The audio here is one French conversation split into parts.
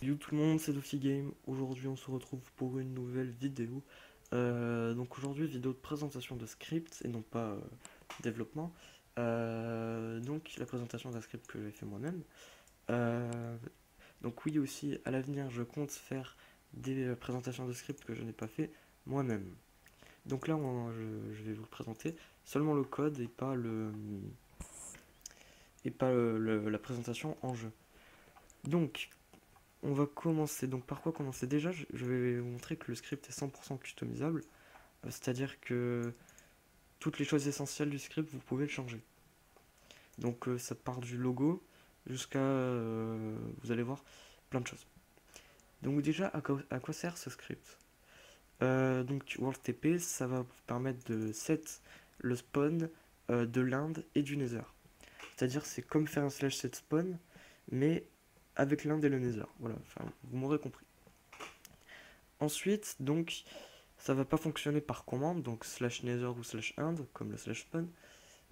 Yo tout le monde, c'est Dofi Game. Aujourd'hui on se retrouve pour une nouvelle vidéo. Donc aujourd'hui vidéo de présentation de script et non pas développement. Donc la présentation d'un script que j'ai fait moi-même. Donc oui, aussi à l'avenir je compte faire des présentations de script que je n'ai pas fait moi-même. Donc là je vais vous le présenter seulement le code et pas la présentation en jeu. Donc on va commencer. Donc par quoi commencer? Déjà, je vais vous montrer que le script est 100% customisable, c'est-à-dire que toutes les choses essentielles du script, vous pouvez le changer. Donc ça part du logo jusqu'à, vous allez voir, plein de choses. Donc déjà, à quoi sert ce script? Donc WorldTP, ça va vous permettre de set le spawn de l'Inde et du Nether. C'est-à-dire c'est comme faire un slash set spawn, mais avec l'Inde et le Nether. Voilà, enfin, vous m'aurez compris. Ensuite, donc, ça va pas fonctionner par commande, donc slash nether ou slash ind, comme le slash spawn.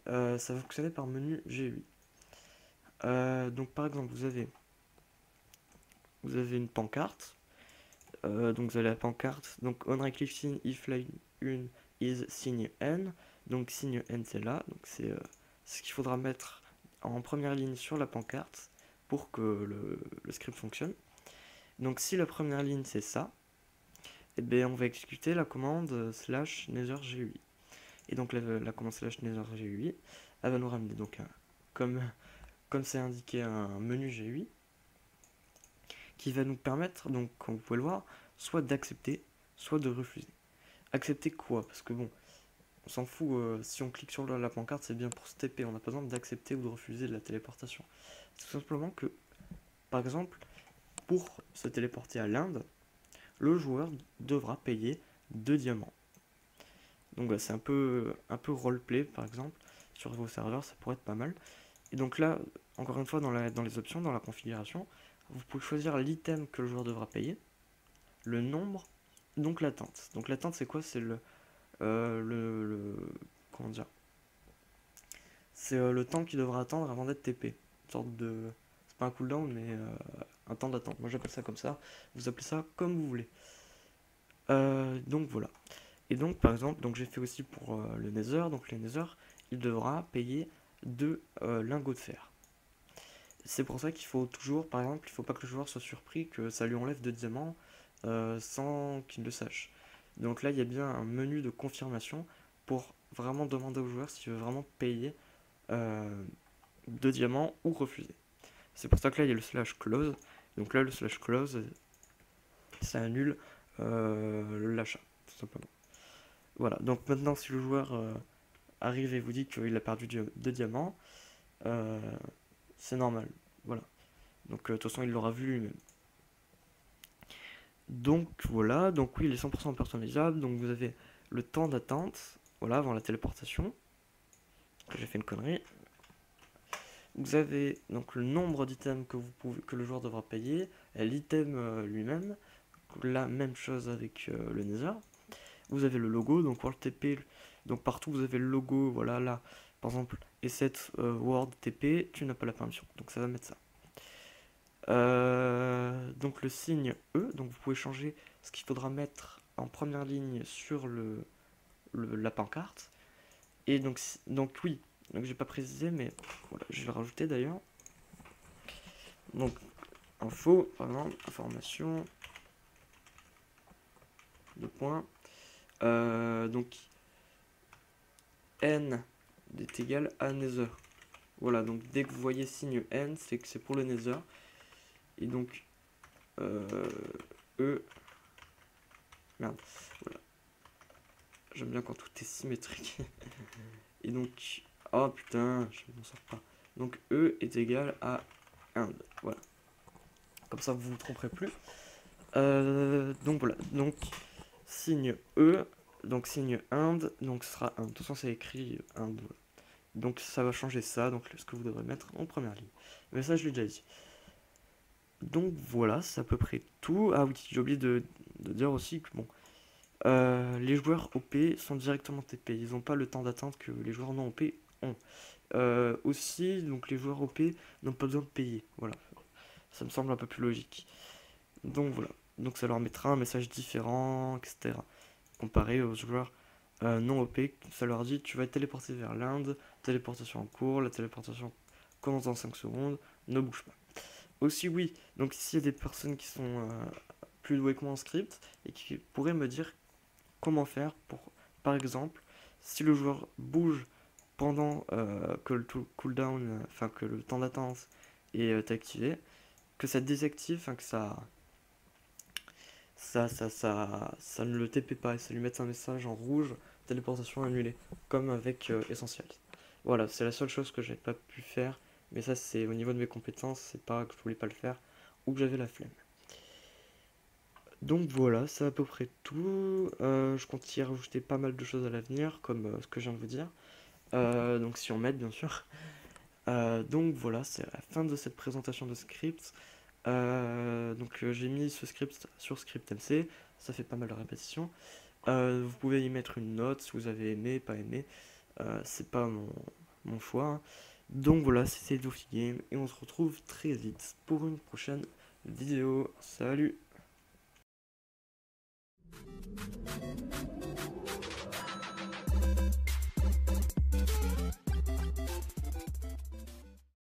Ça va fonctionner par menu GUI. Donc par exemple, vous avez une pancarte. Donc vous avez la pancarte. Donc on right click sign if line 1 is signe n. Donc signe n c'est là. Donc c'est ce qu'il faudra mettre en première ligne sur la pancarte pour que le script fonctionne. Donc si la première ligne c'est ça, et bien on va exécuter la commande slash nether GUI. Et donc la commande slash nether GUI, elle va nous ramener donc comme c'est indiqué un menu GUI qui va nous permettre, donc comme vous pouvez le voir, soit d'accepter, soit de refuser. Accepter quoi? Parce que bon, on s'en fout, si on clique sur la pancarte, c'est bien pour se TP, on n'a pas besoin d'accepter ou de refuser de la téléportation. C'est tout simplement que, par exemple, pour se téléporter à l'Inde, le joueur devra payer 2 diamants. Donc c'est un peu roleplay par exemple, sur vos serveurs, ça pourrait être pas mal. Et donc là, encore une fois, dans les options, dans la configuration, vous pouvez choisir l'item que le joueur devra payer, le nombre, donc l'attente. Donc l'attente c'est quoi? C'est comment dire? C'est le temps qu'il devra attendre avant d'être TP. Une sorte de... C'est pas un cooldown, mais un temps d'attente. Moi j'appelle ça comme ça, vous appelez ça comme vous voulez. Donc voilà. Et donc par exemple, donc j'ai fait aussi pour le Nether, donc le Nether, il devra payer 2 lingots de fer. C'est pour ça qu'il faut toujours, par exemple, il faut pas que le joueur soit surpris que ça lui enlève 2 diamants sans qu'il le sache. Donc là, il y a bien un menu de confirmation pour vraiment demander au joueur s'il veut vraiment payer 2 diamants ou refuser. C'est pour ça que là, il y a le slash close. Donc là, le slash close, ça annule l'achat, tout simplement. Voilà, donc maintenant, si le joueur arrive et vous dit qu'il a perdu 2 diamants, c'est normal. Voilà. Donc de toute façon il l'aura vu lui-même. Donc voilà, donc oui il est 100% personnalisable. Donc vous avez le temps d'attente, voilà, avant la téléportation. J'ai fait une connerie. Vous avez donc le nombre d'items que le joueur devra payer, l'item lui-même, la même chose avec le Nether. Vous avez le logo, donc WorldTP, donc partout vous avez le logo, voilà là, par exemple, et cette WorldTP, tu n'as pas la permission, donc ça va mettre ça. Donc le signe E, donc vous pouvez changer ce qu'il faudra mettre en première ligne sur la pancarte. Et donc oui, donc j'ai pas précisé, mais voilà, je vais le rajouter d'ailleurs. Donc info, par exemple, information, deux points. Donc n est égal à Nether. Voilà, donc dès que vous voyez signe n, c'est que c'est pour le Nether. Et donc E. Merde, voilà. J'aime bien quand tout est symétrique. Et donc, oh putain, je ne m'en sors pas. Donc E est égal à Inde. Voilà. Comme ça, vous ne vous tromperez plus. Donc voilà. Donc, signe E, donc signe Inde, donc ce sera Inde. De toute façon, c'est écrit Inde. Voilà. Donc ça va changer ça, donc ce que vous devrez mettre en première ligne. Mais ça, je l'ai déjà dit. Donc voilà, c'est à peu près tout. Ah oui, j'ai oublié de dire aussi que bon, Les joueurs OP sont directement TP, ils n'ont pas le temps d'attente que les joueurs non OP ont. Aussi, donc les joueurs OP n'ont pas besoin de payer, voilà, ça me semble un peu plus logique. Donc voilà, donc ça leur mettra un message différent, etc. Comparé aux joueurs non OP, ça leur dit tu vas être téléporté vers l'Inde, téléportation en cours, la téléportation commence dans 5 secondes, ne bouge pas. Aussi oui, donc s'il y a des personnes qui sont plus douées que moi en script et qui pourraient me dire comment faire pour, par exemple, si le joueur bouge pendant que le cooldown, enfin que le temps d'attente est activé, que ça désactive, enfin que ça ne le TP pas et ça lui met un message en rouge, téléportation annulée, comme avec Essential. Voilà, c'est la seule chose que j'ai pas pu faire, mais ça c'est au niveau de mes compétences, c'est pas que je voulais pas le faire ou que j'avais la flemme. Donc voilà, c'est à peu près tout. Je compte y rajouter pas mal de choses à l'avenir, comme ce que je viens de vous dire. Donc si on m'aide bien sûr. Donc voilà, c'est la fin de cette présentation de script. J'ai mis ce script sur ScriptMC, ça fait pas mal de répétitions. Vous pouvez y mettre une note si vous avez aimé, pas aimé. C'est pas mon choix, hein. Donc voilà, c'était Doofy Game et on se retrouve très vite pour une prochaine vidéo. Salut!